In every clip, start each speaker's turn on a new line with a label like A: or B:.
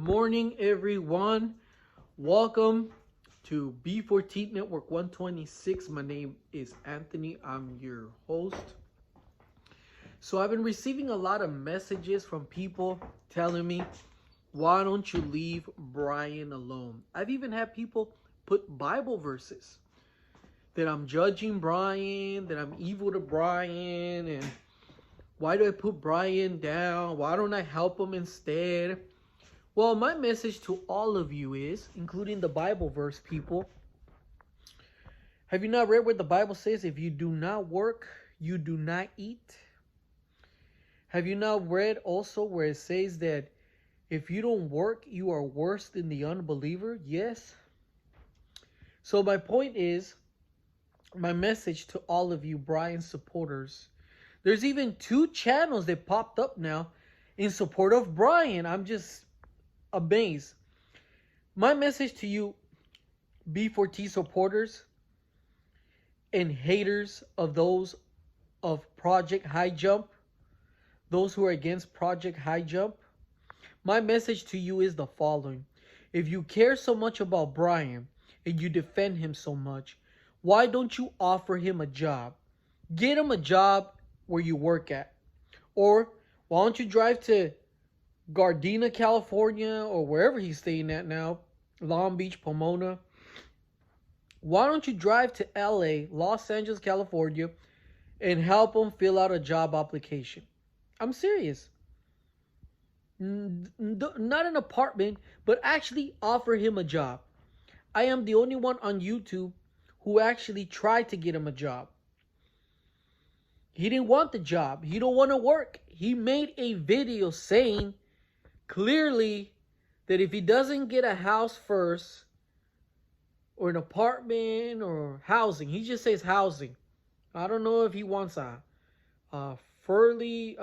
A: morning, everyone. Welcome to B4T Network 126. My name is Anthony. I'm your host. So I've been receiving a lot of messages from people telling me, why don't you leave Brian alone? I've even had people put Bible verses that I'm judging Brian, that I'm evil to Brian, and why do I put Brian down? Why don't I help him instead? Well, my message to all of you is, including the Bible verse people, have you not read what the Bible says? If you do not work, you do not eat. Have you not read also where it says that if you don't work, you are worse than the unbeliever? Yes. So my point is, my message to all of you Brian supporters, there's even 2 channels that popped up now in support of Brian. I'm just amazed. My message to you B4T supporters and haters of those of Project High Jump, those who are against Project High Jump, my message to you is the following. If you care so much about Brian and you defend him so much, why don't you offer him a job? Get him a job where you work at. Or why don't you drive to Gardena, California, or wherever he's staying at now, Long Beach, Pomona. Why don't you drive to LA, Los Angeles, California, and help him fill out a job application? I'm serious. Not an apartment, but actually offer him a job. I am the only one on YouTube who actually tried to get him a job. He didn't want the job. He don't want to work. He made a video saying clearly that if he doesn't get a house first, or an apartment, or housing, he just says housing. I don't know if he wants a fully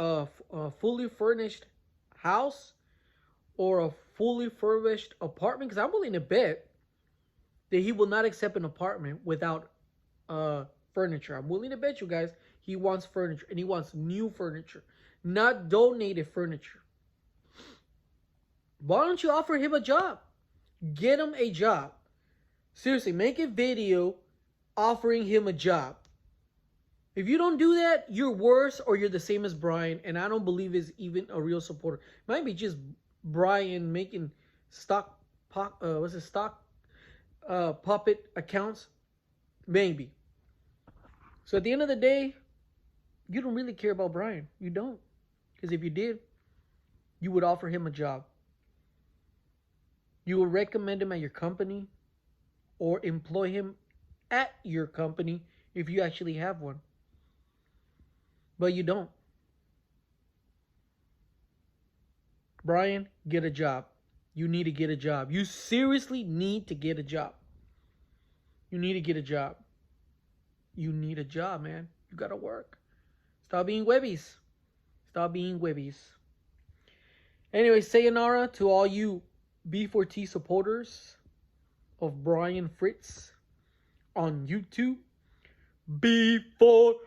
A: furnished house or a fully furnished apartment, because I'm willing to bet that he will not accept an apartment without furniture. I'm willing to bet you guys he wants furniture, and he wants new furniture, not donated furniture. Why don't you offer him a job? Get him a job. Seriously, make a video offering him a job. If you don't do that, you're worse or you're the same as Brian, and I don't believe is even a real supporter. Might be just Brian making stock puppet accounts. Maybe. So at the end of the day, you don't really care about Brian. You don't. Because if you did, you would offer him a job. You will recommend him at your company or employ him at your company if you actually have one. But you don't. Brian, get a job. You need to get a job. You seriously need to get a job. You need to get a job. You need a job, man. You gotta work. Stop being webbies. Stop being webbies. Anyway, sayonara to all you B4T supporters of Brian Fritz on YouTube. B4T!